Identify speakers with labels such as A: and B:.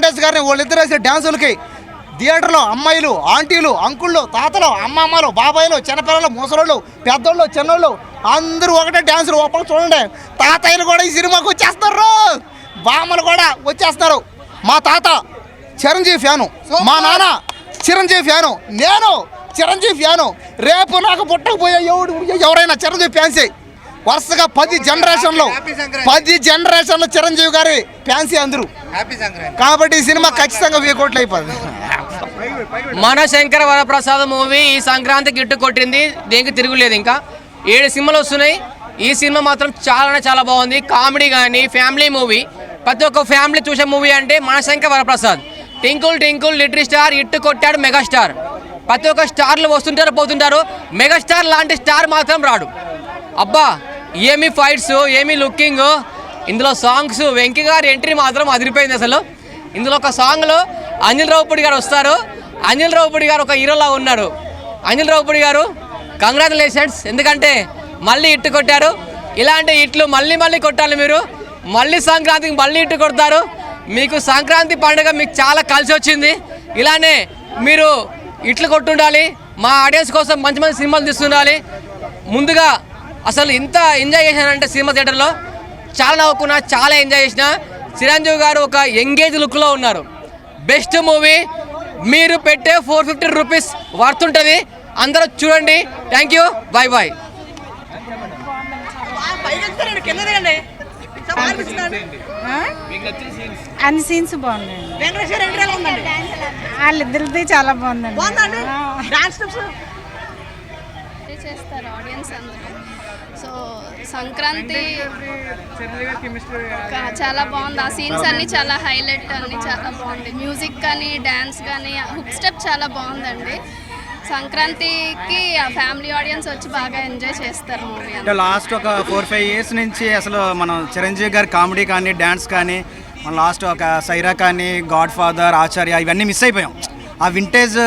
A: వెంకటేష్ గారిని వాళ్ళిద్దరు వేసే డ్యాన్సులకి థియేటర్లో అమ్మాయిలు, ఆంటీలు, అంకుళ్ళు, తాతలు, అమ్మమ్మలు, బాబాయిలు, చిన్నపిల్లలు, ముసలోళ్ళు, పెద్దోళ్ళు, చిన్నోళ్ళు అందరూ ఒకటే డ్యాన్సులు. ఒప్పలు చూడండి, తాతయ్యలు కూడా ఈ సినిమాకి వచ్చేస్తారు, బామ్మలు కూడా వచ్చేస్తారు. మా తాత చిరంజీవి ఫ్యాను, మా నాన్న చిరంజీవి ఫ్యాను, నేను చిరంజీవి ఫ్యాను. రేపు నాకు పుట్టకపోయే ఎవరైనా చిరంజీవి ఫ్యాన్సే. వరుసగా 10 జనరేషన్లు చిరంజీవి గారి ఫ్యాన్సీ అందరూ. కాబట్టి ఈ సినిమా ఖచ్చితంగా 1000 కోట్లు అయిపోతుంది.
B: మన శంకర వరప్రసాద్ మూవీ ఈ సంక్రాంతికి గిట్టు కొట్టింది, దేనికి తిరుగులేదు. ఇంకా 7 సినిమాలు వస్తున్నాయి. ఈ సినిమా మాత్రం చాలా బాగుంది. కామెడీ కానీ ఫ్యామిలీ మూవీ, ప్రతి ఒక్క ఫ్యామిలీ చూసే మూవీ అంటే మన Shankara Varaprasad. Twinkle little star ఇట్టు కొట్టాడు మెగాస్టార్. ప్రతి ఒక్క స్టార్లు వస్తుంటారు పోతుంటారు, మెగాస్టార్ లాంటి స్టార్ మాత్రం రాడు. అబ్బా ఏమి ఫైట్స్, ఏమి లుకింగ్, ఇందులో సాంగ్స్. వెంకీ గారి ఎంట్రీ మాత్రం అదిరిపోయింది అసలు. ఇందులో ఒక సాంగ్లో అనిల్ రావుపూడి గారు వస్తారు. అనిల్ రావుపూడి గారు ఒక హీరోలా ఉన్నాడు. అనిల్ రావుపూడి గారు కంగ్రాచులేషన్స్, ఎందుకంటే మళ్ళీ ఇట్టు కొట్టారు. ఇలాంటి ఇట్లు మళ్ళీ కొట్టాలి మీరు. మళ్ళీ సంక్రాంతికి మళ్ళీ ఇట్టు కొడతారు. మీకు సంక్రాంతి పండుగ మీకు చాలా కలిసి వచ్చింది. ఇలానే మీరు ఇట్లు కొట్టుండాలి. మా ఆడియన్స్ కోసం మంచి సినిమాలు తీస్తుండాలి. ముందుగా అసలు ఇంత ఎంజాయ్ చేశానంటే సినిమా థియేటర్లో చాలా నవ్వుకున్నా, చాలా ఎంజాయ్ చేసిన. చిరంజీవి గారు ఒక ఎంగేజ్ లుక్లో ఉన్నారు. Best movie. మీరు పెట్టే 450 రూపీస్ వర్త్ ఉంటుంది. అందరూ చూడండి. Thank you, bye.
C: అన్ని సీన్స్ బాగున్నాయి. వాళ్ళిద్దరిది చాలా బాగుందండి.
D: చేస్తారు ఆడియన్స్ అందరూ. సో సంక్రాంతి చాలా బాగుంది. ఆ సీన్స్ అన్నీ చాలా హైలైట్, అన్నీ చాలా బాగుంది. మ్యూజిక్ కానీ డ్యాన్స్ కానీ హుక్ స్టెప్ చాలా బాగుందండి. సంక్రాంతికి ఆ ఫ్యామిలీ ఆడియన్స్ వచ్చి బాగా ఎంజాయ్ చేస్తారు మూవీ.
E: అంటే లాస్ట్ ఒక 4-5 ఇయర్స్ నుంచి అసలు మనం చిరంజీవి గారి కామెడీ కానీ డ్యాన్స్ కానీ, మన లాస్ట్ ఒక సైరా కానీ, గాడ్ ఫాదర్, ఆచార్య ఇవన్నీ మిస్ అయిపోయాం. ఆ వింటేజ్